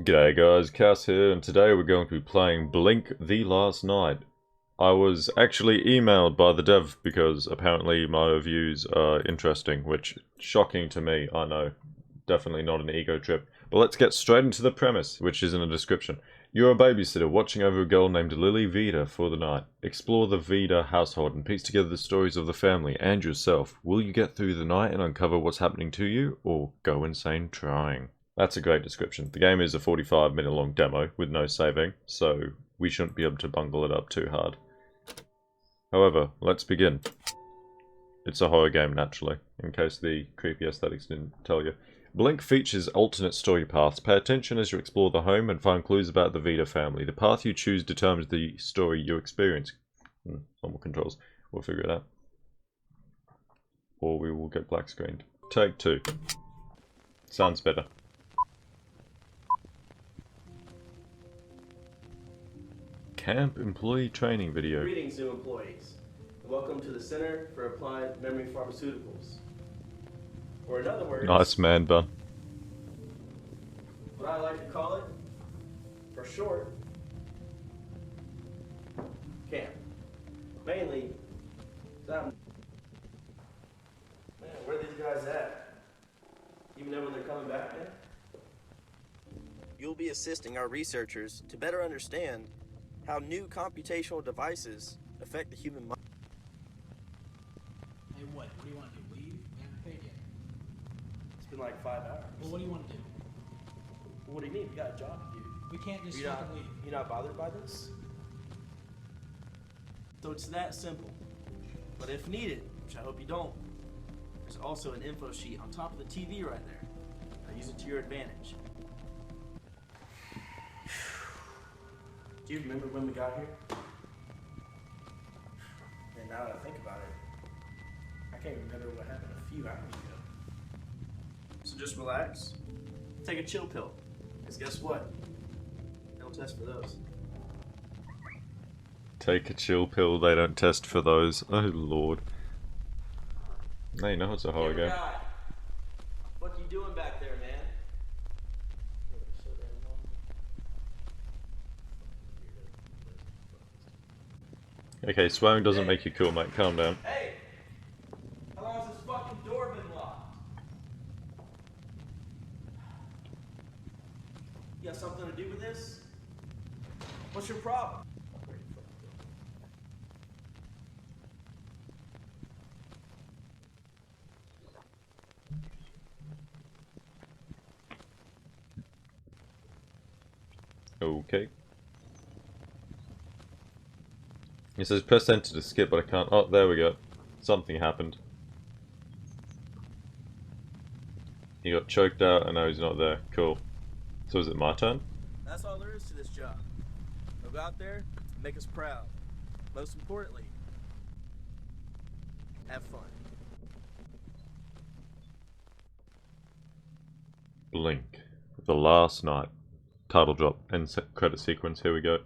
G'day guys, Cass here, and today we're going to be playing Blink the Last Night. I was actually emailed by the dev because apparently my reviews are interesting, which, shocking to me, I know. Definitely not an ego trip. But let's get straight into the premise, which is in the description. You're a babysitter watching over a girl named Lily Vida for the night. Explore the Vida household and piece together the stories of the family and yourself. Will you get through the night and uncover what's happening to you, or go insane trying? That's a great description. The game is a 45-minute long demo with no saving, so we shouldn't be able to bungle it up too hard. However, let's begin. It's a horror game, naturally, in case the creepy aesthetics didn't tell you. Blink features alternate story paths. Pay attention as you explore the home and find clues about the Vida family. The path you choose determines the story you experience. Normal controls. We'll figure it out. Or we will get black screened. Take 2. Sounds better. Camp employee training video. Greetings, new employees, and welcome to the Center for Applied Memory Pharmaceuticals. Or in other words, Nice man bun. what I like to call it, for short, camp. Mainly, man, where are these guys at? Even know when they're coming back, man? You'll be assisting our researchers to better understand how new computational devices affect the human mind. Hey, what? What do you want to do? Leave? We haven't paid yet. It's been like 5 hours. Well, what do you want to do? What do you mean? We got a job to do. We can't just You're not, fucking leave. you're not bothered by this? So it's that simple. But if needed, which I hope you don't, there's also an info sheet on top of the TV right there. Now use it to your advantage. Do you remember when we got here? And now that I think about it, I can't remember what happened a few hours ago. So just relax. Take a chill pill. Because guess what? They don't test for those. Take a chill pill, they don't test for those. Oh lord. Now you know it's a horror game. What you doing back there, man? Okay, swearing doesn't make you cool, mate. Calm down. Hey! How long has this fucking door been locked? You got something to do with this? What's your problem? Okay. It says press enter to skip, but I can't. Oh, there we go. Something happened. He got choked out and now he's not there. Cool. So is it my turn? That's all there is to this job. Now go out there and make us proud. Most importantly, have fun. Blink. The Last Night. Title drop. End credit sequence. Here we go.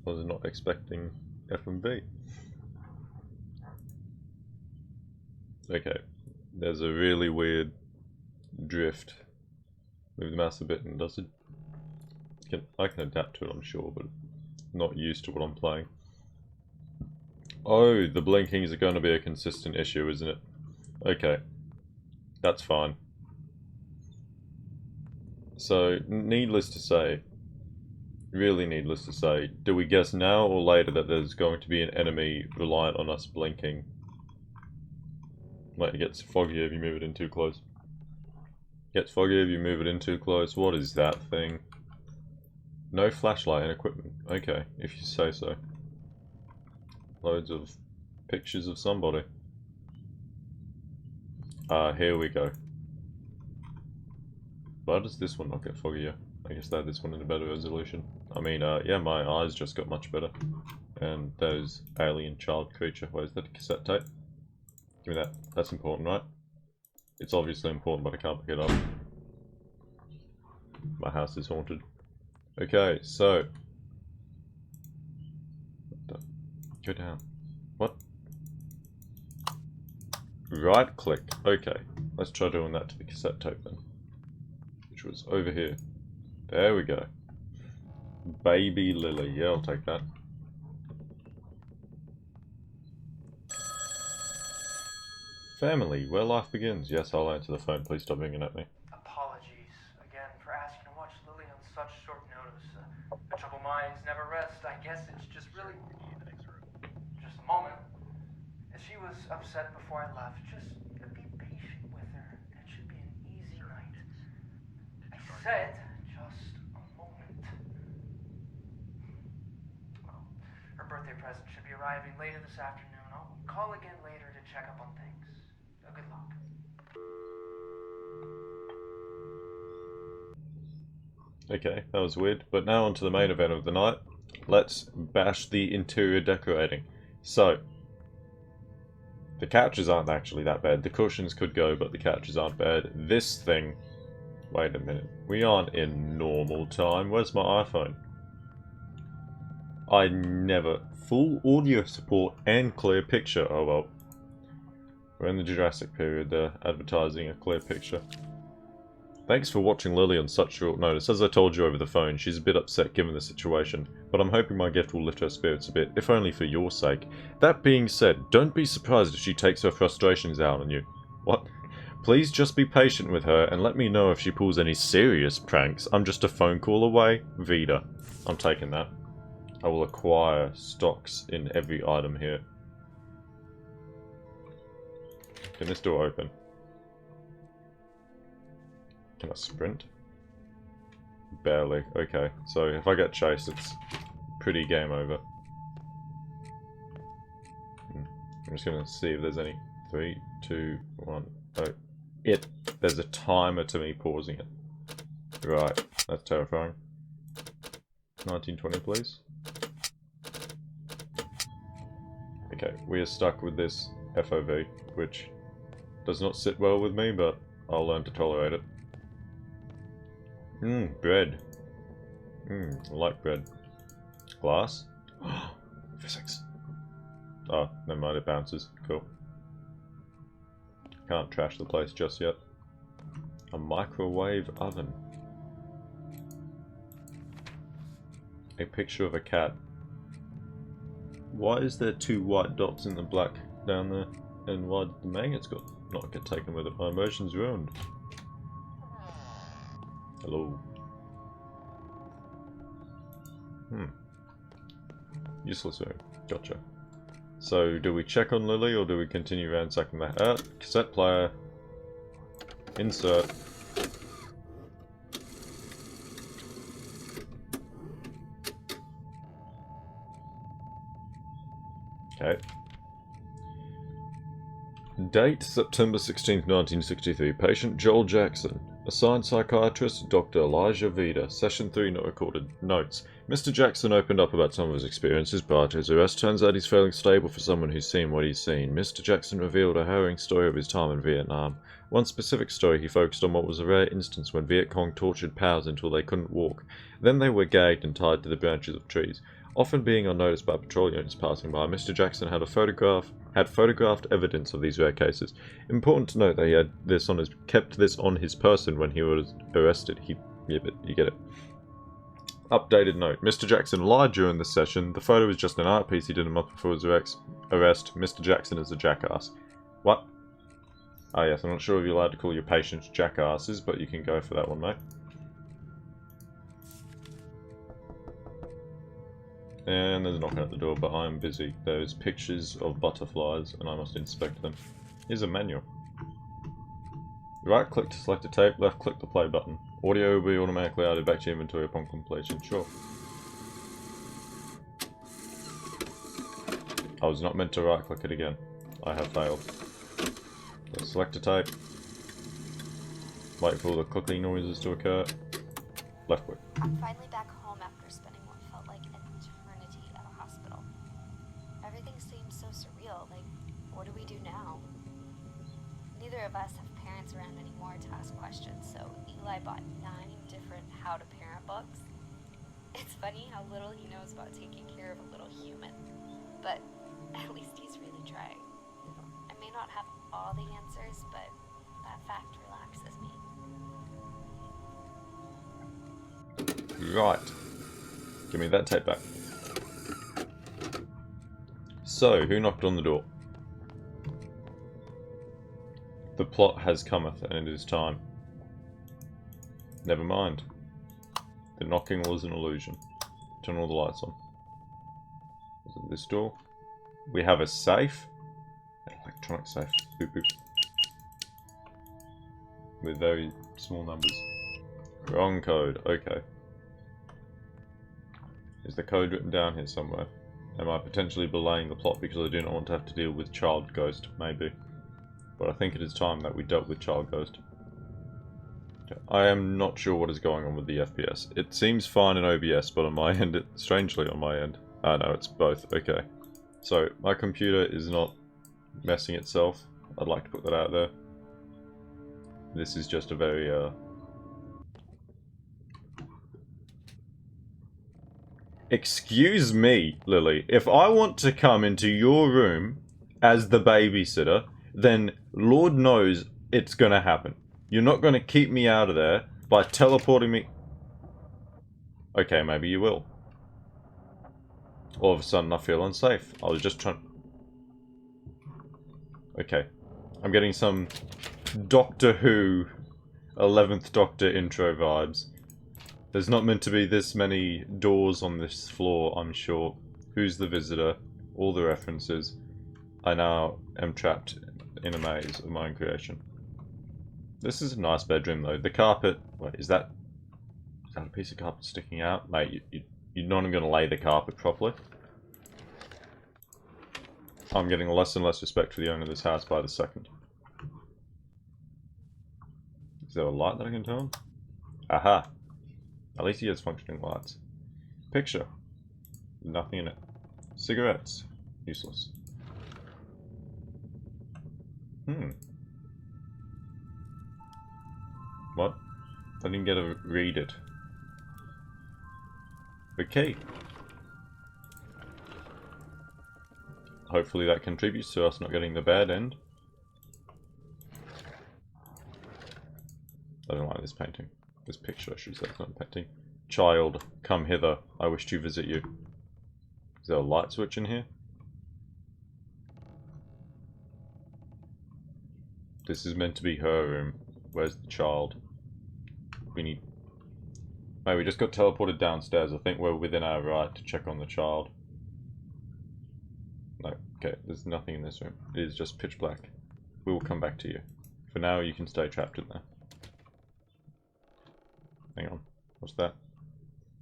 Was not expecting FMV. Okay, there's a really weird drift. Move the mouse a bit and does it? I can adapt to it, I'm sure, but not used to what I'm playing. Oh, the blinkings are going to be a consistent issue, isn't it? Okay, that's fine. So, needless to say, really needless to say, do we guess now or later that there's going to be an enemy reliant on us blinking? Like, it gets foggier if you move it in too close. Gets foggier if you move it in too close. What is that thing? No flashlight and equipment. Okay, if you say so. Loads of pictures of somebody. Here we go. Why does this one not get foggier? I guess that this one in a better resolution. I mean, yeah, my eyes just got much better. And those alien child creature. Where's that cassette tape? Give me that. That's important, right? It's obviously important, but I can't pick it up. My house is haunted. Okay, so Go down. What? Right click. Okay. Let's try doing that to the cassette tape then. Which was over here. There we go. Baby Lily. Yeah, I'll take that. Family, where life begins. Yes, I'll answer the phone. Please stop ringing at me. Apologies again for asking to watch Lily on such short notice. The troubled minds never rest. I guess it's just really just a moment. She was upset before I left. Just be patient with her. It should be an easy night. I said just a moment. Well, her birthday present should be arriving later this afternoon. I'll call again later to check up on things. Good luck. Okay, that was weird. But now on to the main event of the night. Let's bash the interior decorating. So, the couches aren't actually that bad. The cushions could go, but the couches aren't bad. This thing... Wait a minute. We aren't in normal time. Where's my iPhone? I never... Full audio support and clear picture. Oh well. We're in the Jurassic period. They're advertising a clear picture. Thanks for watching Lily on such short notice. As I told you over the phone, she's a bit upset given the situation, but I'm hoping my gift will lift her spirits a bit, if only for your sake. That being said, don't be surprised if she takes her frustrations out on you. What? Please just be patient with her and let me know if she pulls any serious pranks. I'm just a phone call away. Vida. I'm taking that. I will acquire stocks in every item here. Can this door open? Can I sprint? Barely. Okay, so if I get chased, it's pretty game over. I'm just gonna see if there's any. 3, 2, 1. Oh, there's a timer to me pausing it. Right, that's terrifying. 1920, please. Okay, we are stuck with this FOV, which does not sit well with me, but I'll learn to tolerate it. Bread. I like bread. Glass? Physics. Oh, never mind, it bounces. Cool. Can't trash the place just yet. A microwave oven. A picture of a cat. Why is there 2 white dots in the black down there? And why did the magnets not get taken with it? My emotions ruined. Hello. Useless room. Gotcha. So, do we check on Lily or do we continue ransacking that? Cassette player. Insert. Okay. Date, September 16th, 1963. Patient Joel Jackson. Assigned psychiatrist, Dr. Elijah Vida. Session 3 not recorded. Notes. Mr. Jackson opened up about some of his experiences prior to his arrest. Turns out he's feeling stable for someone who's seen what he's seen. Mr. Jackson revealed a harrowing story of his time in Vietnam. One specific story, he focused on what was a rare instance when Viet Cong tortured POWs until they couldn't walk. Then they were gagged and tied to the branches of trees. Often being unnoticed by patrol units passing by, Mr. Jackson had photographed evidence of these rare cases. Important to note that he had kept this on his person when he was arrested. Yeah, but you get it. Updated note. Mr. Jackson lied during this session. The photo is just an art piece he did a month before his arrest. Mr. Jackson is a jackass. What? Oh yes, I'm not sure if you're allowed to call your patients jackasses, but you can go for that one, mate. And there's a knocking at the door, but I am busy. There's pictures of butterflies, and I must inspect them. Here's a manual. Right click to select a tape, left click the play button. Audio will be automatically added back to your inventory upon completion. Sure. I was not meant to right click it again. I have failed. Let's select a tape. Wait for all the clicking noises to occur. Left click. I'm finally back home after spending what felt like an eternity at a hospital. Everything seems so surreal. Like, what do we do now? Neither of us have parents around anymore to ask questions, so Eli bought 9 different how to parent books. It's funny how little he knows about taking care of a little human. but at least he's really trying. I may not have all the answers, but that fact relaxes me. Right. Give me that tape back. So, who knocked on the door? The plot has cometh, and it is time. Never mind. The knocking was an illusion. Turn all the lights on. Is it this door? We have a safe. An electronic safe. Boop boop. With very small numbers. Wrong code. Okay. Is the code written down here somewhere? Am I potentially belaying the plot because I do not want to have to deal with Child Ghost? Maybe. But I think it is time that we dealt with Child Ghost. I am not sure what is going on with the FPS. It seems fine in OBS, but on my end, strangely on my end. Ah no, it's both. Okay. So, my computer is not messing itself. I'd like to put that out there. This is just a very, Excuse me, Lily. If I want to come into your room as the babysitter, then Lord knows it's gonna happen. You're not gonna keep me out of there by teleporting me... Okay, maybe you will. All of a sudden I feel unsafe. I was just trying... Okay. I'm getting some Doctor Who 11th Doctor intro vibes. There's not meant to be this many doors on this floor, I'm sure. Who's the visitor? All the references. I now am trapped in a maze of my own creation. This is a nice bedroom though. The carpet... Wait, is that a piece of carpet sticking out? Mate, you're not even going to lay the carpet properly. I'm getting less and less respect for the owner of this house by the second. Is there a light that I can turn on? Aha! At least he has functioning lights. Picture. Nothing in it. Cigarettes. Useless. What? I didn't get to read it. Okay. Hopefully that contributes to us not getting the bad end. I don't like this painting. This picture, I should say. It's not a painting. Child, come hither. I wish to visit you. Is there a light switch in here? This is meant to be her room. Where's the child? We need... Mate, we just got teleported downstairs. I think we're within our right to check on the child. No, okay, there's nothing in this room. It is just pitch black. We will come back to you. For now, you can stay trapped in there. Hang on, what's that?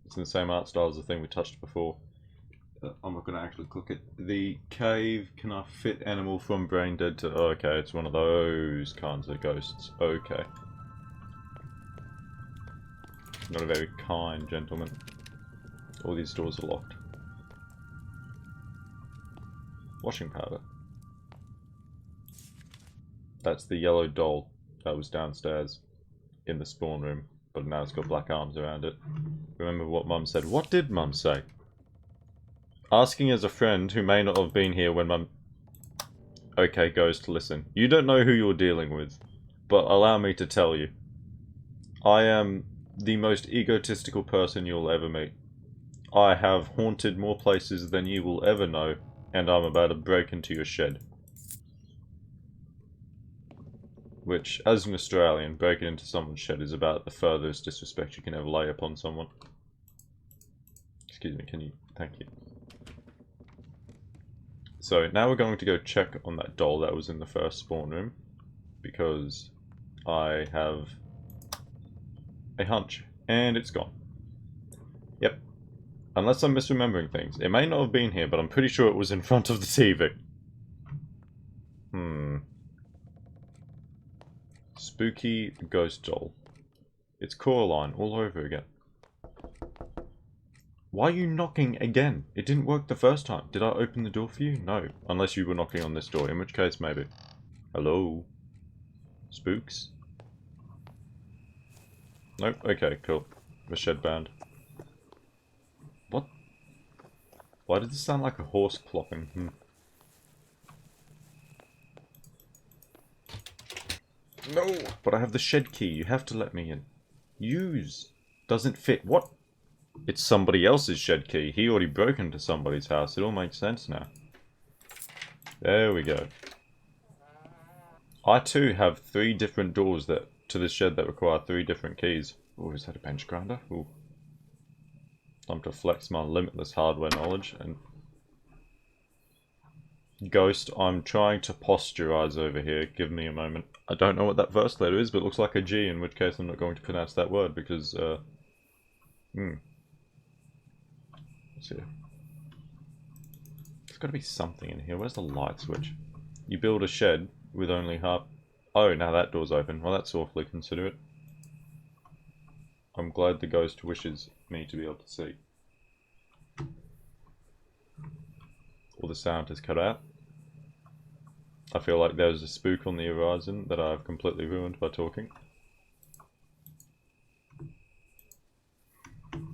It's in the same art style as the thing we touched before. I'm not going to actually click it. The cave, can I fit animal from brain dead to... Oh, okay, it's one of those kinds of ghosts. Okay. Not a very kind gentleman. All these doors are locked. Washing powder. That's the yellow doll that was downstairs in the spawn room, but now it's got black arms around it. Remember what Mum said. What did Mum say? Asking as a friend who may not have been here when Mum... Okay, Ghost, listen. You don't know who you're dealing with, but allow me to tell you. I am the most egotistical person you'll ever meet. I have haunted more places than you will ever know, and I'm about to break into your shed. Which, as an Australian, breaking into someone's shed is about the furthest disrespect you can ever lay upon someone. Excuse me, can you... Thank you. So, now we're going to go check on that doll that was in the first spawn room, because I have a hunch, and it's gone. Yep. Unless I'm misremembering things. It may not have been here, but I'm pretty sure it was in front of the TV. Spooky ghost doll. It's Coraline all over again. Why are you knocking again? It didn't work the first time. Did I open the door for you? No. Unless you were knocking on this door, in which case maybe. Hello? Spooks? Nope. Okay, cool. The shed bound. What? Why does this sound like a horse clopping? No! But I have the shed key. You have to let me in. Use. Doesn't fit. What? It's somebody else's shed key. He already broke into somebody's house. It all makes sense now. There we go. I too have 3 different doors that to this shed that require 3 different keys. Oh, is that a bench grinder? Ooh. Time to flex my limitless hardware knowledge. And Ghost, I'm trying to posturize over here. Give me a moment. I don't know what that first letter is, but it looks like a G, in which case I'm not going to pronounce that word because, Let's see. There's got to be something in here. Where's the light switch? You build a shed with only half... Oh, now that door's open. Well, that's awfully considerate. I'm glad the ghost wishes me to be able to see. All the sound is cut out. I feel like there's a spook on the horizon that I've completely ruined by talking.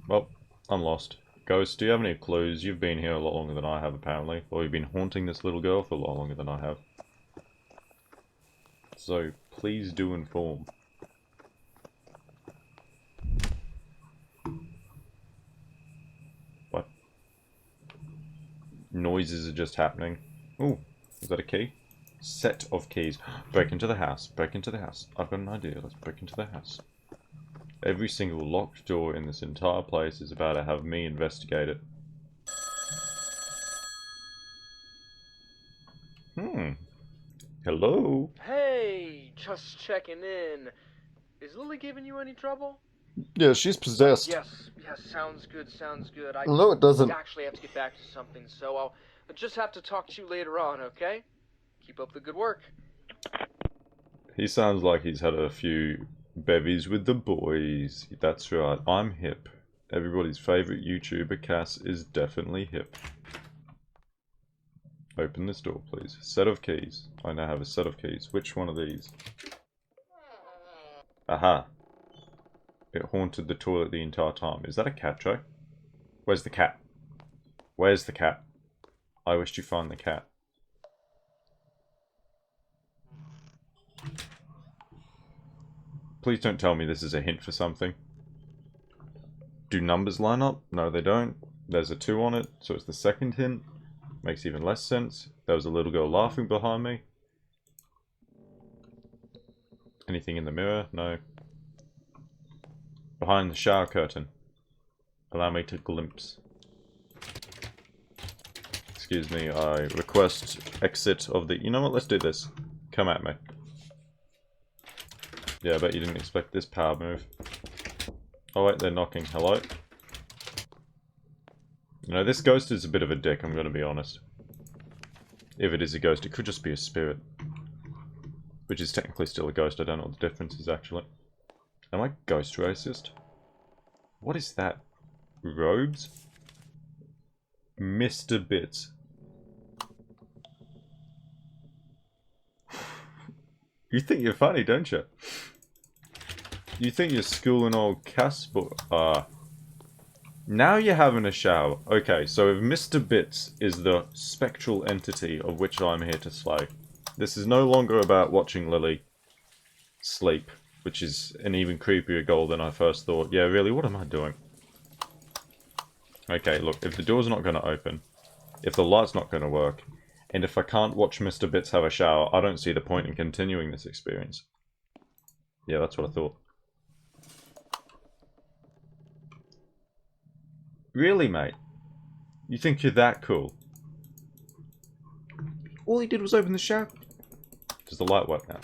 Well, I'm lost. Ghost, do you have any clues? You've been here a lot longer than I have, apparently. Or you've been haunting this little girl for a lot longer than I have. So, please do inform. What? Noises are just happening. Ooh, is that a key? Set of keys. Break into the house. Break into the house. I've got an idea. Let's break into the house. Every single locked door in this entire place is about to have me investigate it. Hello? Hey, just checking in. Is Lily giving you any trouble? Yeah, she's possessed. Yes, sounds good, sounds good. I No, it doesn't. actually have to get back to something, so I'll just have to talk to you later on, okay? Keep up the good work. He sounds like he's had a few bevies with the boys. That's right, I'm hip. Everybody's favourite YouTuber, Cass, is definitely hip. Open this door, please. Set of keys. I now have a set of keys. Which one of these? Aha. It haunted the toilet the entire time. Is that a cat track? Where's the cat? Where's the cat? I wish to find the cat. Please don't tell me this is a hint for something. Do numbers line up? No, they don't. There's a 2 on it, so it's the second hint. Makes even less sense. There was a little girl laughing behind me. Anything in the mirror? No. Behind the shower curtain. Allow me to glimpse. Excuse me, I request exit of the... You know what, let's do this. Come at me. Yeah, I bet you didn't expect this power move. Oh wait, they're knocking. Hello? You know, this ghost is a bit of a dick, I'm gonna be honest. If it is a ghost, it could just be a spirit. Which is technically still a ghost, I don't know what the difference is actually. Am I ghost racist? What is that? Robes? Mr. Bits. You think you're funny, don't you? You think you're schooling old Cass, but now you're having a shower. Okay, so if Mr. Bits is the spectral entity of which I'm here to slay, this is no longer about watching Lily sleep, which is an even creepier goal than I first thought. Yeah, really, what am I doing? Okay, look, if the door's not going to open, if the light's not going to work, and if I can't watch Mr. Bits have a shower, I don't see the point in continuing this experience. Yeah, that's what I thought. Really, mate? You think you're that cool? All he did was open the shower. Does the light work now?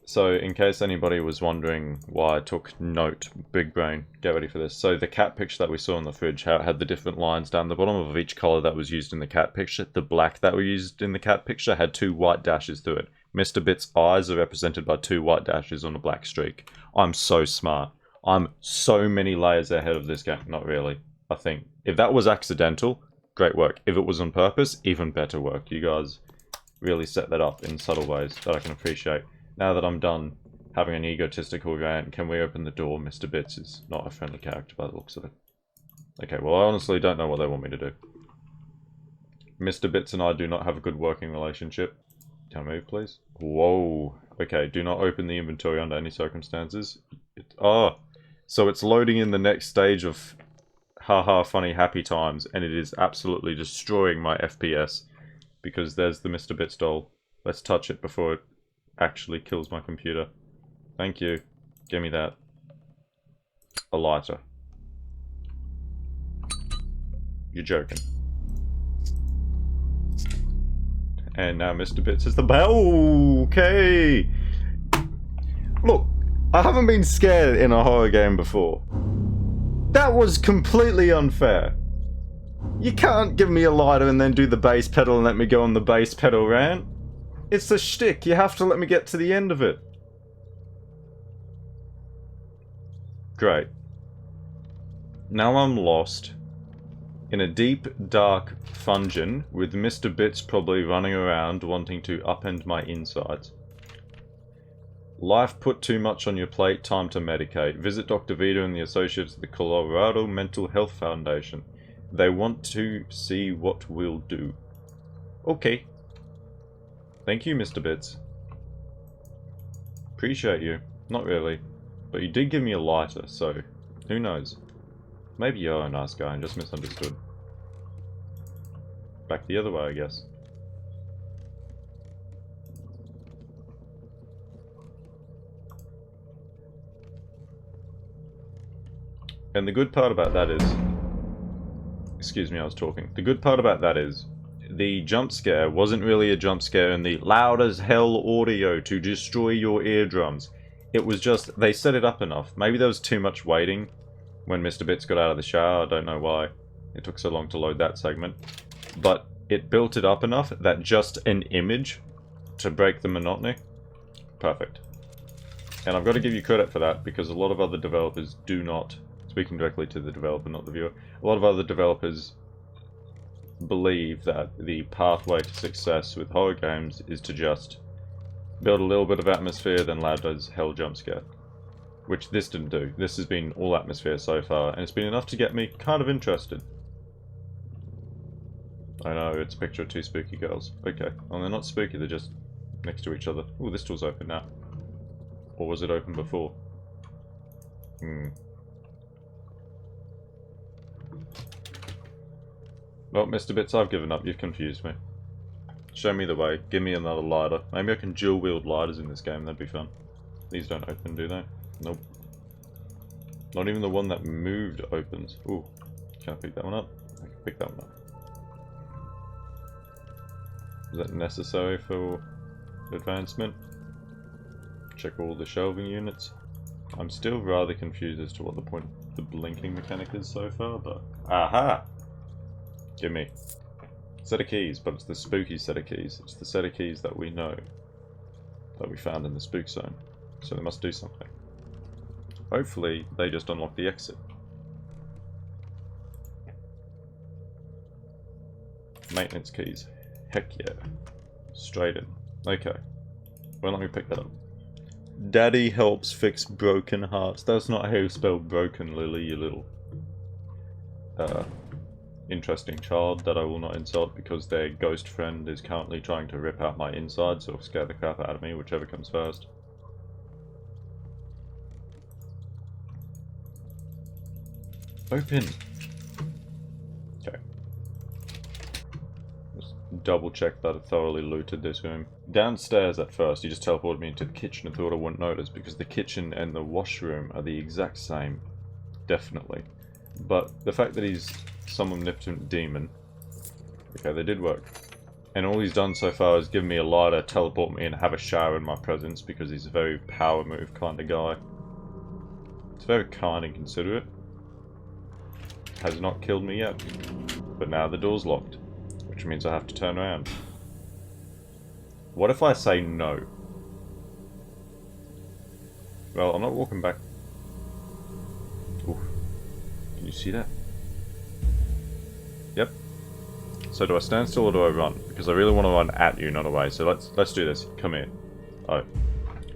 So, in case anybody was wondering why I took note, big brain, get ready for this. So, the cat picture that we saw in the fridge, how it had the different lines down the bottom of each colour that was used in the cat picture. The black that we used in the cat picture had 2 white dashes through it. Mr. Bit's eyes are represented by 2 white dashes on a black streak. I'm so smart. I'm so many layers ahead of this game. Not really, I think. If that was accidental, great work. If it was on purpose, even better work. You guys really set that up in subtle ways that I can appreciate. Now that I'm done having an egotistical rant, can we open the door? Mr. Bits is not a friendly character by the looks of it. Okay, well I honestly don't know what they want me to do. Mr. Bits and I do not have a good working relationship. Can I move, please? Whoa. Okay, do not open the inventory under any circumstances. So it's loading in the next stage of haha funny happy times, and it is absolutely destroying my FPS. Because there's the Mr. Bits doll. Let's touch it before it actually kills my computer. Thank you. Give me that. A lighter. You're joking. And now Mr. Bits is the bell. Okay. Look, I haven't been scared in a horror game before. That was completely unfair. You can't give me a lighter and then do the bass pedal and let me go on the bass pedal rant. It's the shtick. You have to let me get to the end of it. Great. Now I'm lost in a deep, dark fungeon with Mr. Bits probably running around wanting to upend my insides. Life put too much on your plate, time to medicate. Visit Dr. Vita and the associates of the Colorado Mental Health Foundation. They want to see what we'll do. Okay. Thank you, Mr. Bits. Appreciate you. Not really. But you did give me a lighter, so who knows? Maybe you're a nice guy and just misunderstood. Back the other way, I guess. And the good part about that is... Excuse me, I was talking. The good part about that is, the jump scare wasn't really a jump scare in the loud as hell audio to destroy your eardrums. It was just, they set it up enough. Maybe there was too much waiting when Mr. Bits got out of the shower. I don't know why it took so long to load that segment. But it built it up enough that just an image to break the monotony. Perfect. And I've got to give you credit for that, because a lot of other developers do not, speaking directly to the developer, not the viewer, a lot of other developers believe that the pathway to success with horror games is to just build a little bit of atmosphere, then loud as hell jump scare. Which this didn't do. This has been all atmosphere so far, and it's been enough to get me kind of interested. I know, it's a picture of two spooky girls. Okay. Well, they're not spooky, they're just next to each other. Ooh, this door's open now. Or was it open before? Well, Mr. Bits, I've given up. You've confused me. Show me the way. Give me another lighter. Maybe I can dual-wield lighters in this game. That'd be fun. These don't open, do they? Nope. Not even the one that moved opens. Ooh. Can I pick that one up? I can pick that one up. Is that necessary for advancement? Check all the shelving units. I'm still rather confused as to what the point of the blinking mechanic is so far, but... Aha! Give me. Set of keys, but it's the spooky set of keys. It's the set of keys that we know. That we found in the spook zone. So they must do something. Hopefully, they just unlock the exit. Maintenance keys. Heck yeah. Straight in. Okay. Well, let me pick that up. Daddy helps fix broken hearts. That's not how you spell broken, Lily, you little... interesting child that I will not insult because their ghost friend is currently trying to rip out my insides or scare the crap out of me, whichever comes first. Open! Okay. Just double check that I thoroughly looted this room. Downstairs at first, he just teleported me into the kitchen and thought I wouldn't notice because the kitchen and the washroom are the exact same. Definitely. But the fact that he's some omnipotent demon. Okay, they did work. And all he's done so far is give me a lighter, teleport me, and have a shower in my presence because he's a very power move kind of guy. It's very kind and considerate. Has not killed me yet. But now the door's locked, which means I have to turn around. What if I say no? Well, I'm not walking back. Oof. Can you see that? Yep. So do I stand still or do I run? Because I really want to run at you, not away. So let's do this. Come here. Oh.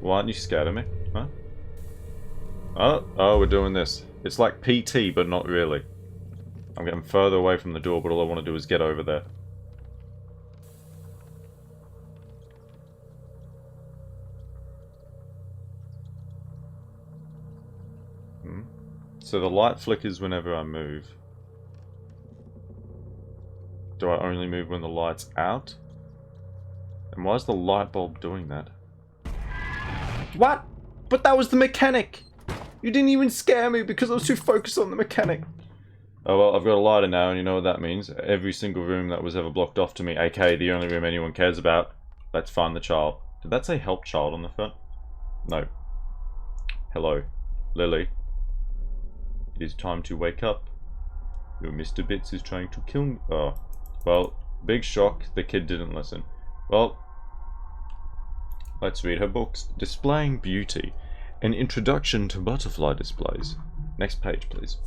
Why aren't you scared of me? Huh? Oh, we're doing this. It's like PT, but not really. I'm getting further away from the door, but all I want to do is get over there. So the light flickers whenever I move. Do I only move when the light's out? And why is the light bulb doing that? What? But that was the mechanic! You didn't even scare me because I was too focused on the mechanic. Oh well, I've got a lighter now, and you know what that means. Every single room that was ever blocked off to me, aka the only room anyone cares about. Let's find the child. Did that say help child on the front? No. Hello. Lily. It is time to wake up. Your Mr. Bits is trying to kill me. Oh. Well, big shock, the kid didn't listen. Well, let's read her books. Displaying Beauty. An Introduction to Butterfly Displays. Next page, please.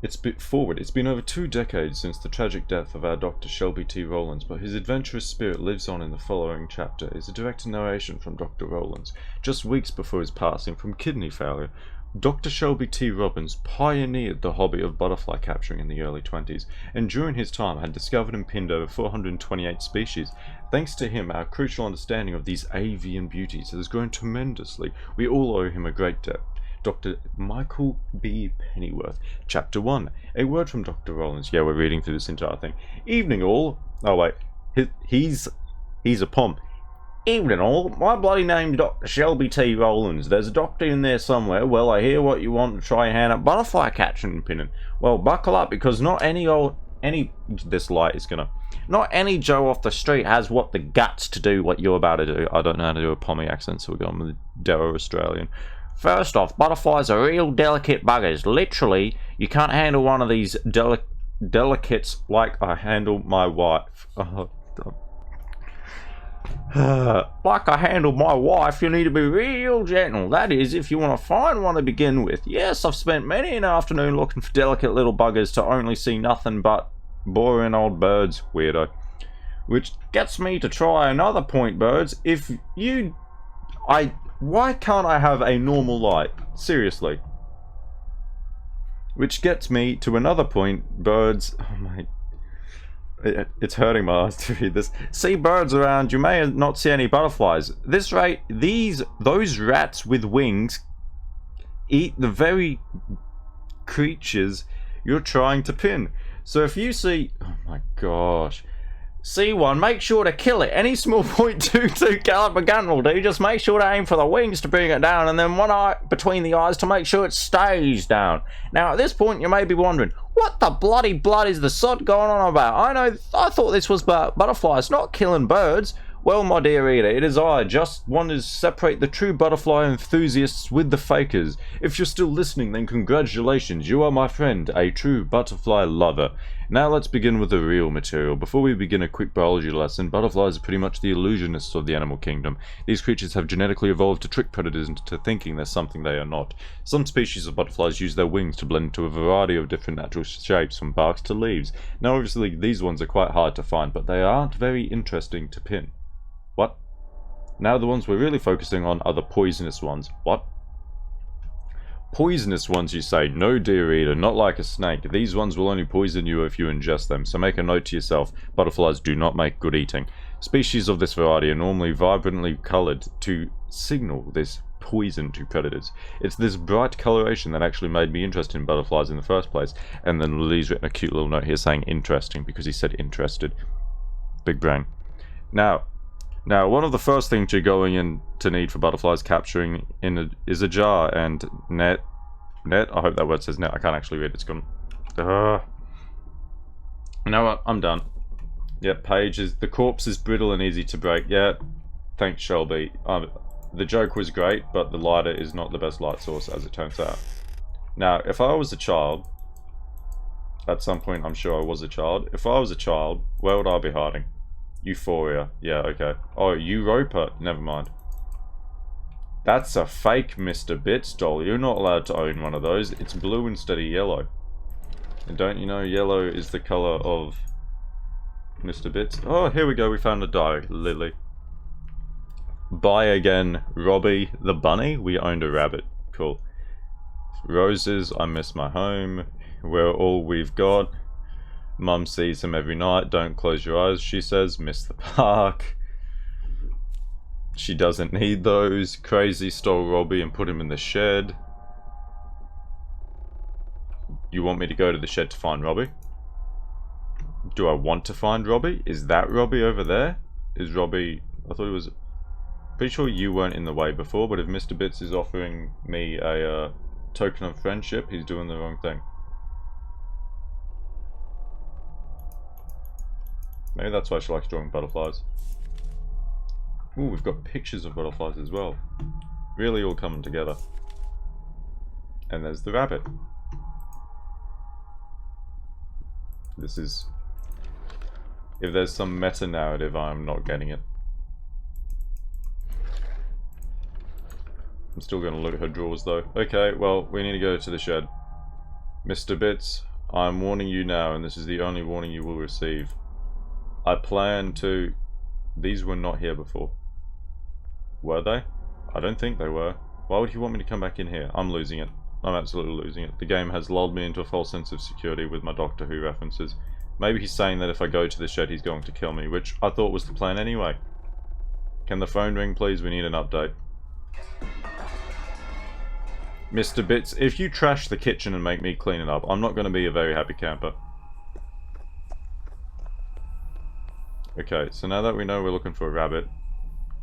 It's been over 2 decades since the tragic death of our Dr. Shelby T. Rowlands, but his adventurous spirit lives on in the following chapter. Is a direct narration from Dr. Rowlands. Just weeks before his passing from kidney failure, Dr. Shelby T. Robbins pioneered the hobby of butterfly capturing in the early 20s, and during his time had discovered and pinned over 428 species. Thanks to him, our crucial understanding of these avian beauties has grown tremendously. We all owe him a great debt. Dr. Michael B. Pennyworth. Chapter 1. A word from Dr. Rowlands. Yeah, we're reading through this entire thing. Evening all. Oh wait, he's a pom. Evening all, my bloody name's Dr. Shelby T. Rowlands. There's a doctor in there somewhere. Well, I hear what you want to try and hand up butterfly catching and pinning. Well, buckle up, because not any this light is gonna, not any Joe off the street has what the guts to do what you're about to do. I don't know how to do a Pommy accent, so we're going with the Darrow Australian. First off, butterflies are real delicate buggers. Literally, you can't handle one of these delicates like I handle my wife. Like I handled my wife, you need to be real gentle. That is, if you want to find one to begin with. Yes, I've spent many an afternoon looking for delicate little buggers to only see nothing but boring old birds. Weirdo. Which gets me to try another point, birds. Why can't I have a normal light? Seriously. Which gets me to another point, birds. Oh my. It's hurting my eyes to read this. See birds around, you may not see any butterflies. This rate, those rats with wings eat the very creatures you're trying to pin. So if you see, oh my gosh, see one, make sure to kill it. Any small .22 caliber gun will do. Just make sure to aim for the wings to bring it down, and then one eye between the eyes to make sure it stays down. Now at this point you may be wondering, what the bloody blood is the sod going on about? I thought this was about butterflies, not killing birds. Well, my dear reader, it is I, just wanted to separate the true butterfly enthusiasts with the fakers. If you're still listening, then congratulations, you are my friend, a true butterfly lover. Now let's begin with the real material. Before we begin a quick biology lesson, butterflies are pretty much the illusionists of the animal kingdom. These creatures have genetically evolved to trick predators into thinking they're something they are not. Some species of butterflies use their wings to blend into a variety of different natural shapes, from barks to leaves. Now obviously these ones are quite hard to find, but they aren't very interesting to pin. What? Now the ones we're really focusing on are the poisonous ones. What? Poisonous ones, you say? No, dear reader, not like a snake. These ones will only poison you if you ingest them, so make a note to yourself. Butterflies do not make good eating. Species of this variety are normally vibrantly coloured to signal this poison to predators. It's this bright coloration that actually made me interested in butterflies in the first place, and then Lily's written a cute little note here saying interesting, because he said interested. Big brain. Now, one of the first things you're going in to need for butterflies capturing is a jar and net. I hope that word says net. I can't actually read it. It's gone. You know what? I'm done. Yep, the corpse is brittle and easy to break. Yeah, thanks, Shelby. The joke was great, but the lighter is not the best light source, as it turns out. Now, if I was a child, at some point I'm sure I was a child. If I was a child, where would I be hiding? Euphoria. Yeah, okay. Oh, Europa. Never mind. That's a fake Mr. Bits doll. You're not allowed to own one of those. It's blue instead of yellow. And don't you know yellow is the colour of Mr. Bits? Oh, here we go. We found a diary. Lily. Bye again, Robbie the bunny. We owned a rabbit. Cool. Roses. I miss my home. we're all we've got. Mum sees him every night. Don't close your eyes, she says. Miss the park. She doesn't need those. Crazy stole Robbie and put him in the shed. You want me to go to the shed to find Robbie? Do I want to find Robbie? Is that Robbie over there? Is Robbie... I thought it was... Pretty sure you weren't in the way before, but if Mr. Bits is offering me a token of friendship, he's doing the wrong thing. Maybe that's why she likes drawing butterflies. Ooh, we've got pictures of butterflies as well. Really all coming together. And there's the rabbit. This is... If there's some meta-narrative, I'm not getting it. I'm still going to look at her drawers though. Okay, well, we need to go to the shed. Mr. Bits, I'm warning you now, and this is the only warning you will receive. I plan to... These were not here before. Were they? I don't think they were. Why would he want me to come back in here? I'm losing it. I'm absolutely losing it. The game has lulled me into a false sense of security with my Doctor Who references. Maybe he's saying that if I go to the shed he's going to kill me, which I thought was the plan anyway. Can the phone ring please? We need an update. Mr. Bits, if you trash the kitchen and make me clean it up, I'm not going to be a very happy camper. Okay, so now that we know we're looking for a rabbit...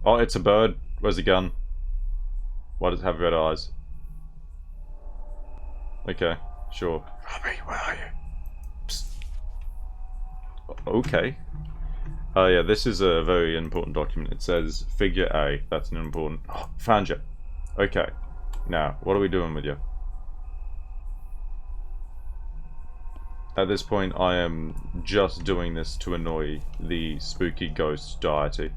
Oh, it's a bird. Where's the gun? Why does it have red eyes? Okay, sure. Robbie, where are you? Psst. Okay. Oh yeah, this is a very important document. It says Figure A. That's an important... Oh, found you. Okay. Now, what are we doing with you? At this point, I am just doing this to annoy the spooky ghost deity.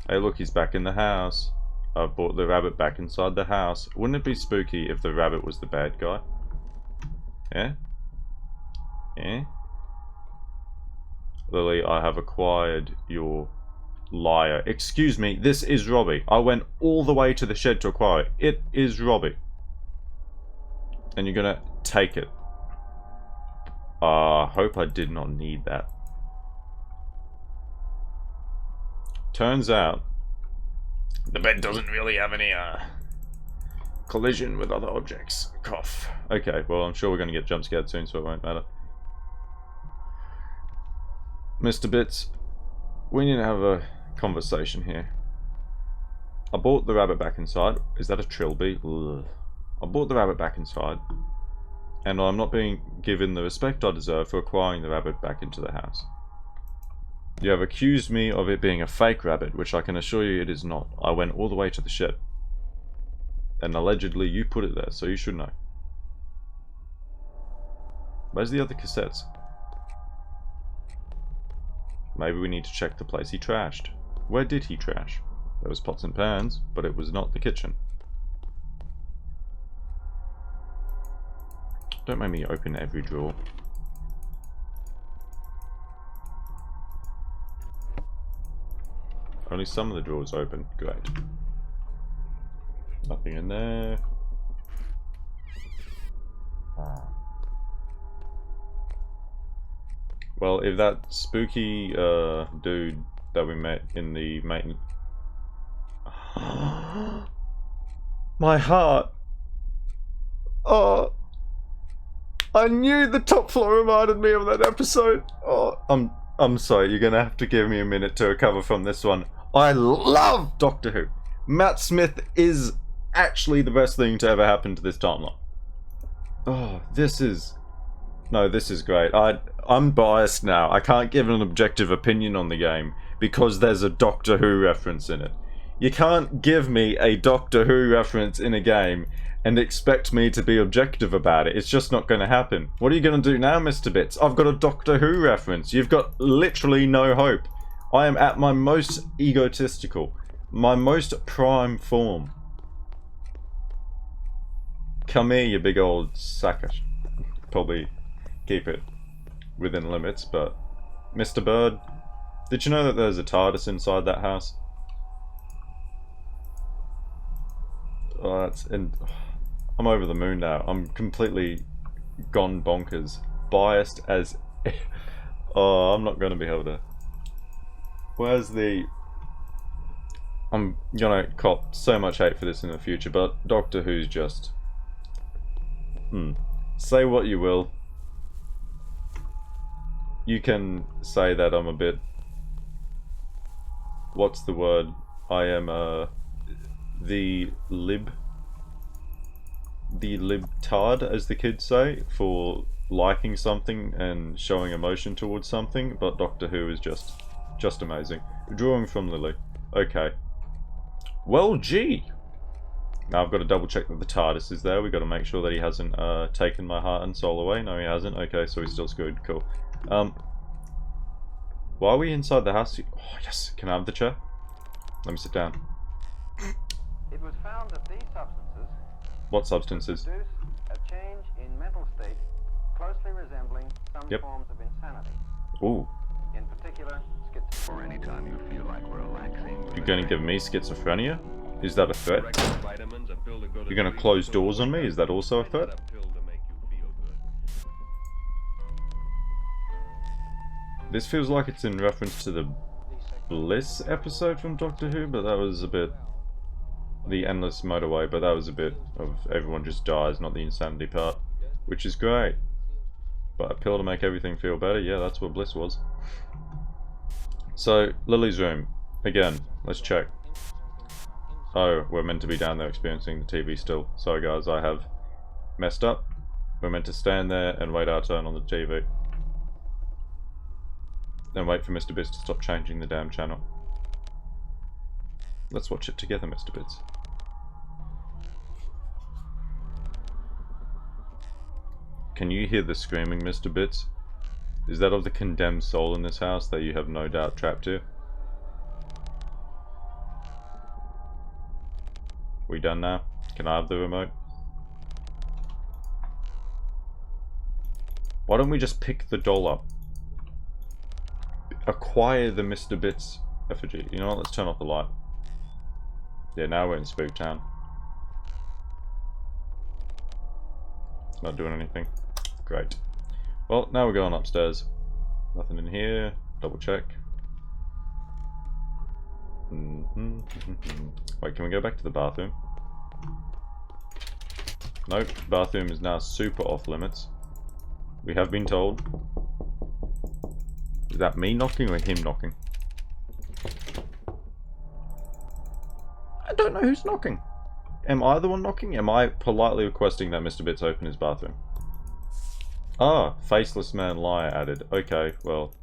Hey look, he's back in the house. I've brought the rabbit back inside the house. Wouldn't it be spooky if the rabbit was the bad guy? Yeah? Yeah? Lily, I have acquired your liar. Excuse me, this is Robbie. I went all the way to the shed to acquire it. It is Robbie. And you're gonna take it. Hope I did not need that. Turns out, the bed doesn't really have any, collision with other objects. Cough. Okay, well, I'm sure we're gonna get jump scared soon, so it won't matter. Mr. Bits, we need to have a conversation here. I brought the rabbit back inside. Is that a trilby? Ugh. I brought the rabbit back inside. And I'm not being given the respect I deserve for acquiring the rabbit back into the house. You have accused me of it being a fake rabbit, which I can assure you it is not. I went all the way to the shed. And allegedly you put it there, so you should know. Where's the other cassettes? Maybe we need to check the place he trashed. Where did he trash? There was pots and pans, but it was not the kitchen. Don't make me open every drawer. Only some of the drawers open. Great. Nothing in there. Well, if that spooky dude that we met in the maintenance... My heart! Oh! I knew the top floor reminded me of that episode! Oh, I'm sorry, you're gonna have to give me a minute to recover from this one. I love Doctor Who! Matt Smith is actually the best thing to ever happen to this timeline. Oh, this is... No, this is great. I'm biased now. I can't give an objective opinion on the game because there's a Doctor Who reference in it. You can't give me a Doctor Who reference in a game and expect me to be objective about it. It's just not going to happen. What are you going to do now, Mr. Bits? I've got a Doctor Who reference. You've got literally no hope. I am at my most egotistical, my most prime form. Come here, you big old sucker. Probably keep it within limits, but... Mr. Bird, did you know that there's a TARDIS inside that house? Oh, I'm over the moon now. I'm completely gone bonkers. Biased as... Oh, I'm not going to be able to... Where's the... I'm gonna cop so much hate for this in the future, but Doctor Who's just... Say what you will. You can say that I'm a bit... What's the word? I am, the libtard, as the kids say, for liking something and showing emotion towards something, but Doctor Who is just amazing. Drawing from Lily. Okay. Well, gee! Now I've got to double check that the TARDIS is there. We've got to make sure that he hasn't taken my heart and soul away. No, he hasn't. Okay, so he's still screwed. Cool. Why are we inside the house? Oh, yes! Can I have the chair? Let me sit down. It was found that these substances What substances? produce a change in mental state closely resembling some Yep. forms of insanity. Ooh. In particular, schizophrenia. Or anytime you feel like relaxing. You're going to give me schizophrenia? Is that a threat? Vitamins, a pill to go to You're going to sleep, close so doors on me? Is that also a not threat? a pill to make you feel good. This feels like it's in reference to the Bliss episode from Doctor Who, but that was a bit... The Endless Motorway, but that was a bit of everyone just dies, not the insanity part. Which is great. But a pill to make everything feel better, yeah, that's what Bliss was. So, Lily's room. Again, let's check. Oh, we're meant to be down there experiencing the TV still. Sorry guys, I have messed up. We're meant to stand there and wait our turn on the TV. Then wait for Mr. Bits to stop changing the damn channel. Let's watch it together, Mr. Bits. Can you hear the screaming, Mr. Bits? Is that of the condemned soul in this house that you have no doubt trapped here? We done now? Can I have the remote? Why don't we just pick the doll up? Acquire the Mr. Bits effigy. You know what? Let's turn off the light. Yeah, now we're in Spook Town. It's not doing anything. Great. Well, now we're going upstairs. Nothing in here. Double check. Wait, can we go back to the bathroom? Nope, bathroom is now super off limits. We have been told. Is that me knocking or him knocking? I don't know who's knocking. Am I the one knocking? Am I politely requesting that Mr. Bits open his bathroom? Ah, faceless man liar added. Okay, well,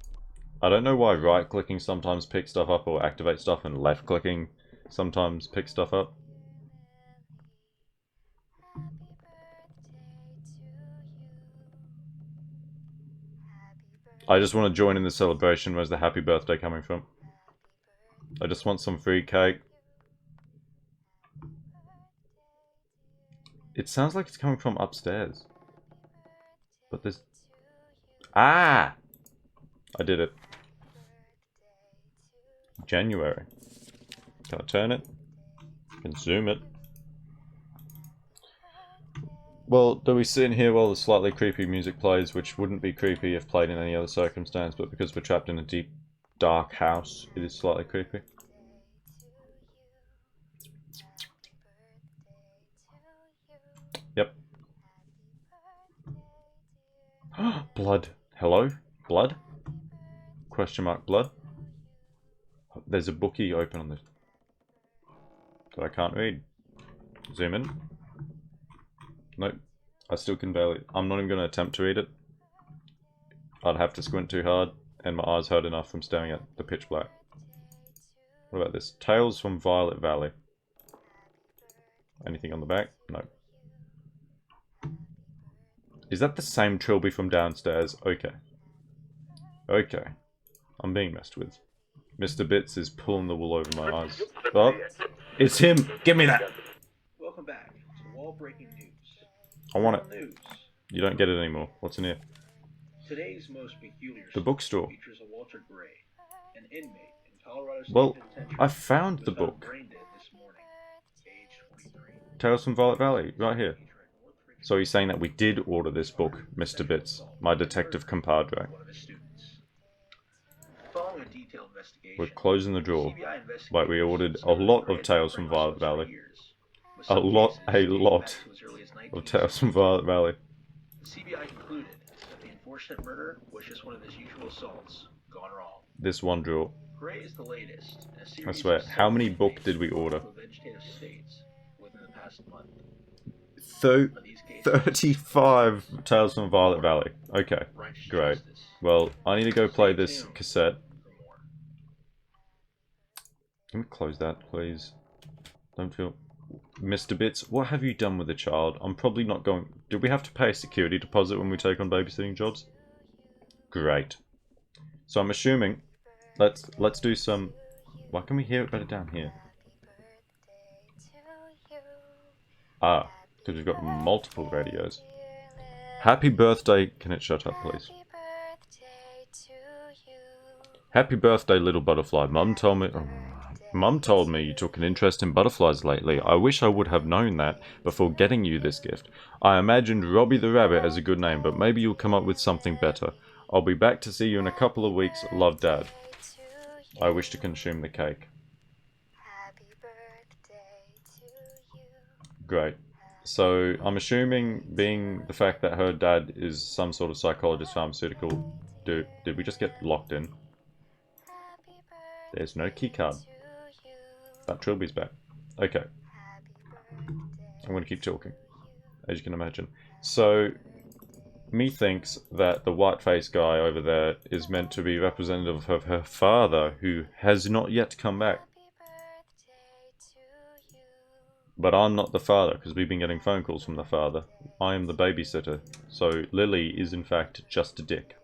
I don't know why right clicking sometimes picks stuff up or activate stuff and left clicking sometimes picks stuff up. I just want to join in the celebration. Where's the happy birthday coming from? I just want some free cake. It sounds like it's coming from upstairs. But there's... Ah! I did it. January. Can I turn it? I can zoom it. Well, do we sit in here while the slightly creepy music plays, which wouldn't be creepy if played in any other circumstance, but because we're trapped in a deep, dark house, it is slightly creepy. Yep. Blood. Hello? Blood? Question mark blood? There's a bookie open on this. That I can't read. Zoom in. Nope. I still can barely... I'm not even going to attempt to read it. I'd have to squint too hard, and my eyes hurt enough from staring at the pitch black. What about this? Tales from Violet Valley. Anything on the back? No. Is that the same trilby from downstairs? Okay. Okay. I'm being messed with. Mr. Bits is pulling the wool over my eyes. Oh, it's him! Give me that! Welcome back to Wall Breaking News. I want it. News. You don't get it anymore. What's in here? Today's most peculiar The bookstore. features a Walter Gray, an inmate in Colorado State Well, Penitentiary, I found who the was found book. brain dead this morning, age 23. Tales from Violet Valley, right here. So he's saying that we did order this book, Mr. Bits, my detective compadre. One of his students. Following a detailed investigation, We're closing the drawer. CBI investigators Like we ordered a lot of Tales from Violet Valley. A lot of Tales from Violet Valley. The CBI concluded that the unfortunate murder was just one of his usual assaults gone wrong. This one drawer. Gray is the latest in a series I swear, of how many seven books cases did we order? of vegetative states within the past month. So, On these cases, 35 Tales from Violet Valley. Okay, righteous great. justice. Well, I need to go play this Stay tuned cassette. for more. Can we close that, please? Don't feel... Mr. Bits, what have you done with the child? I'm probably not going... Do we have to pay a security deposit when we take on babysitting jobs? Great. So I'm assuming... Let's do some... Why can we hear it better down here? Ah, because we've got multiple radios. Happy birthday... Can it shut up, please? Happy birthday, little butterfly. Mum told me... Oh. Mum told me you took an interest in butterflies lately. I wish I would have known that before getting you this gift. I imagined Robbie the Rabbit as a good name, but maybe you'll come up with something better. I'll be back to see you in a couple of weeks. Love, Dad. I wish to consume the cake. Great. So, I'm assuming, being the fact that her dad is some sort of psychologist pharmaceutical, did we just get locked in? There's no keycard. That Trilby's back. Okay. I'm going to keep talking, as you can imagine. So, methinks that the white-faced guy over there is meant to be representative of her father, who has not yet come back. But I'm not the father, because we've been getting phone calls from the father. I am the babysitter. So, Lily is in fact just a dick.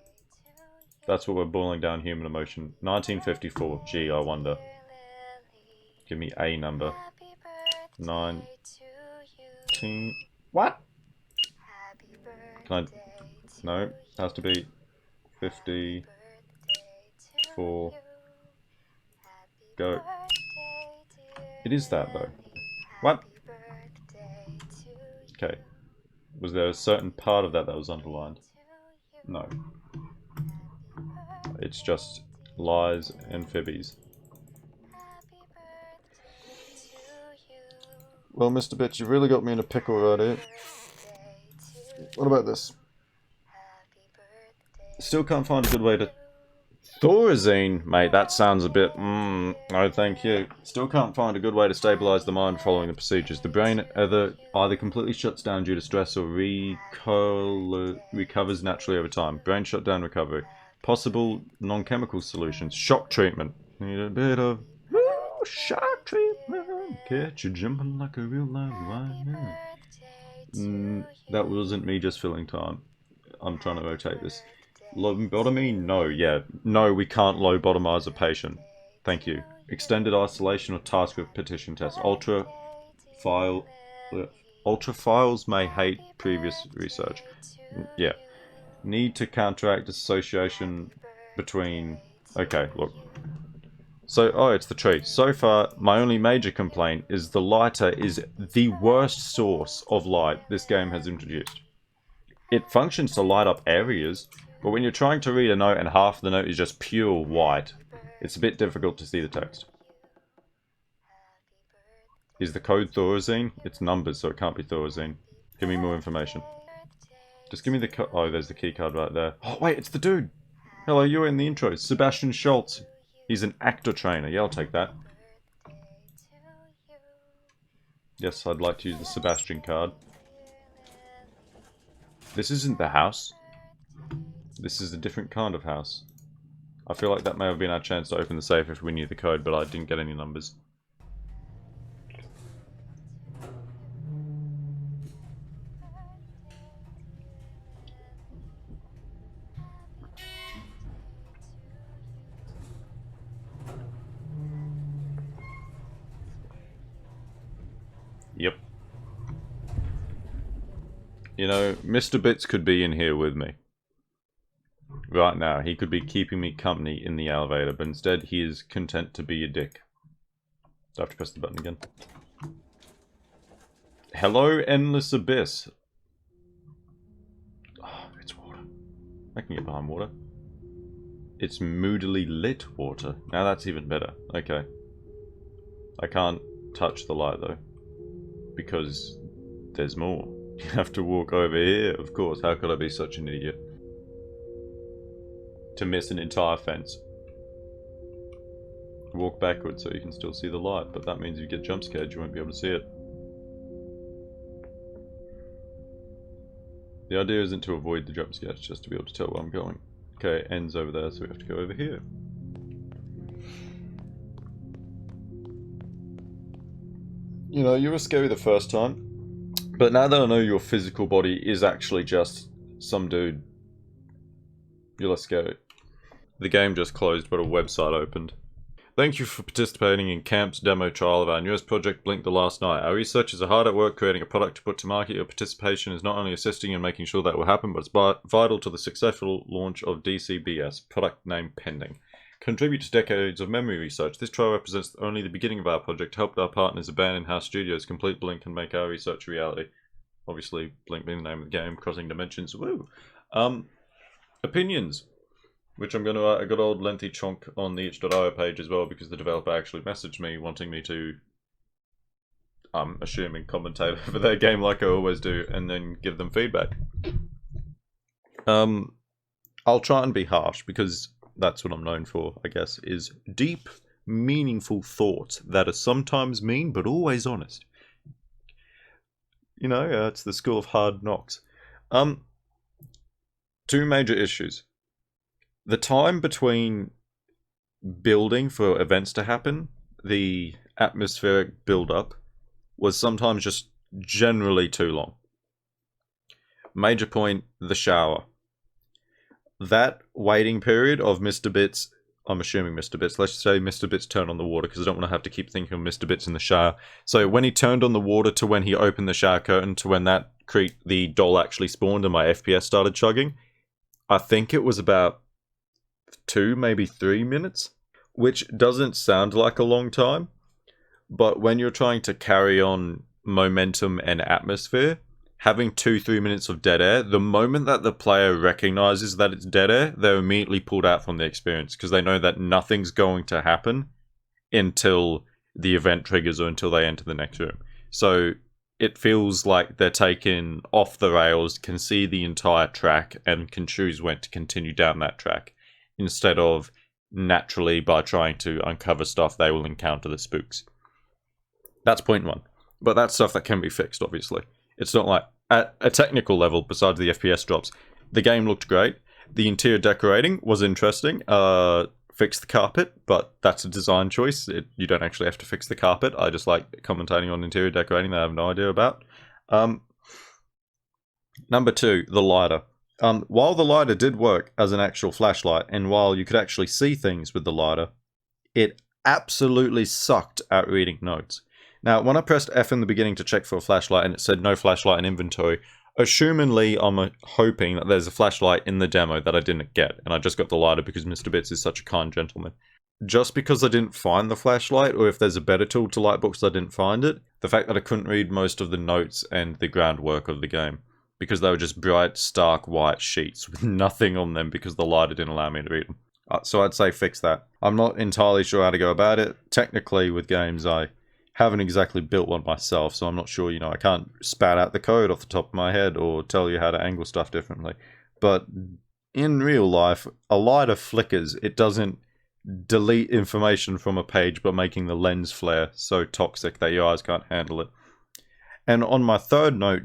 That's what we're boiling down human emotion. 1954. Gee, I wonder. Give me a number. 19... What? Can I... No. It has to be 54. Go. It is that, though. What? Okay. Was there a certain part of that that was underlined? No. It's just lies and fibbies. Well, Mr. Bitch, you've really got me in a pickle right here. What about this? Still can't find a good way to... Thorazine? Mate, that sounds a bit... no, thank you. Still can't find a good way to stabilize the mind following the procedures. The brain either completely shuts down due to stress or recovers naturally over time. Brain shutdown recovery. Possible non-chemical solutions. Shock treatment. Need a bit of... shock treatment. Catch you jumping like a real live wire. That wasn't me just filling time. I'm trying to rotate this. Lobotomy? No, yeah. No, we can't lobotomize a patient. Thank you. Extended isolation or task with petition test. Ultraphiles may hate previous research. Yeah. Need to counteract association between... Okay, look. So, oh, it's the tree. So far, my only major complaint is the lighter is the worst source of light this game has introduced. It functions to light up areas, but when you're trying to read a note and half the note is just pure white, it's a bit difficult to see the text. Is the code Thorazine? It's numbers, so it can't be Thorazine. Give me more information. Just give me the oh, there's the keycard right there. Oh, wait, it's the dude! Hello, you were in the intro. Sebastian Schultz. He's an actor trainer. Yeah, I'll take that. Yes, I'd like to use the Sebastian card. This isn't the house. This is a different kind of house. I feel like that may have been our chance to open the safe if we knew the code, but I didn't get any numbers. Yep. You know, Mr. Bits could be in here with me. Right now, he could be keeping me company in the elevator, but instead he is content to be a dick. Do I have to press the button again? Hello, Endless Abyss. I can get behind water. It's moodily lit water. Now that's even better. Okay. I can't touch the light though. Because there's more. You have to walk over here, of course. How could I be such an idiot? To miss an entire fence. Walk backwards so you can still see the light, but that means if you get jump scared you won't be able to see it. The idea isn't to avoid the jump scares, just to be able to tell where I'm going. Okay, it ends over there, so we have to go over here. You know, you were scary the first time, but now that I know your physical body is actually just some dude, you're less scary. The game just closed, but a website opened. Thank you for participating in Camp's demo trial of our newest project, Blink the Last Night. Our researchers are hard at work creating a product to put to market. Your participation is not only assisting in making sure that will happen, but it's vital to the successful launch of DCBS, product name pending. Contribute to decades of memory research. This trial represents only the beginning of our project to help our partners at Band in-house studios complete Blink and make our research a reality. Obviously, Blink being the name of the game, crossing dimensions, woo! Opinions. Which I'm going to write a good old lengthy chunk on the itch.io page as well, because the developer actually messaged me wanting me to, I'm assuming, commentate over their game like I always do, and then give them feedback. I'll try and be harsh, because that's what I'm known for, I guess, is deep, meaningful thoughts that are sometimes mean, but always honest. You know, it's the school of hard knocks. Two major issues. The time between building for events to happen, the atmospheric build-up, was sometimes just generally too long. Major point, the shower. That waiting period of Mr. Bits, I'm assuming Mr. Bits, let's say Mr. Bits turned on the water, because I don't want to have to keep thinking of Mr. Bits in the shower. So when he turned on the water to when he opened the shower curtain to when the doll actually spawned and my FPS started chugging, I think it was about 2, maybe 3 minutes, which doesn't sound like a long time, but when you're trying to carry on momentum and atmosphere, having 2-3 minutes of dead air, the moment that the player recognizes that it's dead air, they're immediately pulled out from the experience, because they know that nothing's going to happen until the event triggers or until they enter the next room. So it feels like they're taken off the rails, can see the entire track, and can choose when to continue down that track, instead of naturally, by trying to uncover stuff, they will encounter the spooks. That's point one. But that's stuff that can be fixed, obviously. It's not like, at a technical level, besides the FPS drops, the game looked great. The interior decorating was interesting. Fix the carpet, but that's a design choice. You don't actually have to fix the carpet. I just like commentating on interior decorating that I have no idea about. Number two, the lighter. While the lighter did work as an actual flashlight, and while you could actually see things with the lighter, it absolutely sucked at reading notes. Now, when I pressed F in the beginning to check for a flashlight and it said no flashlight in inventory, assumingly I'm hoping that there's a flashlight in the demo that I didn't get, and I just got the lighter because Mr. Bits is such a kind gentleman. Just because I didn't find the flashlight, or if there's a better tool to light books I didn't find it, the fact that I couldn't read most of the notes and the groundwork of the game, because they were just bright, stark white sheets with nothing on them because the lighter didn't allow me to read them. So I'd say fix that. I'm not entirely sure how to go about it. Technically, with games, I haven't exactly built one myself, so I'm not sure, I can't spat out the code off the top of my head or tell you how to angle stuff differently. But in real life, a lighter flickers. It doesn't delete information from a page by making the lens flare so toxic that your eyes can't handle it. And on my third note,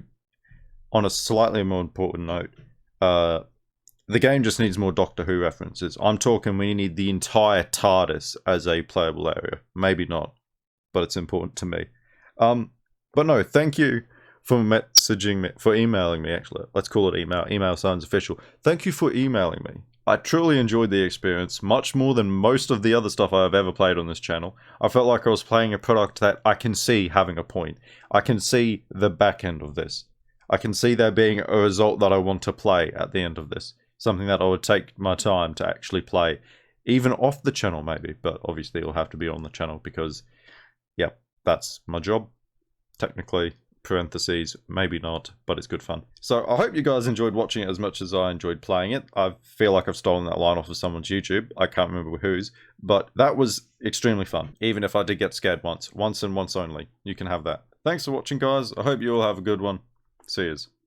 on a slightly more important note, the game just needs more Doctor Who references. I'm talking we need the entire TARDIS as a playable area. Maybe not, but it's important to me. But no, thank you for messaging me, for emailing me, actually. Let's call it email. Email sounds official. Thank you for emailing me. I truly enjoyed the experience, much more than most of the other stuff I've ever played on this channel. I felt like I was playing a product that I can see having a point. I can see the back end of this. I can see there being a result that I want to play at the end of this. Something that I would take my time to actually play. Even off the channel, maybe. But obviously it'll have to be on the channel because, yeah, that's my job. Technically, parentheses, maybe not, but it's good fun. So I hope you guys enjoyed watching it as much as I enjoyed playing it. I feel like I've stolen that line off of someone's YouTube. I can't remember whose, but that was extremely fun. Even if I did get scared once and once only. You can have that. Thanks for watching, guys. I hope you all have a good one. See yous.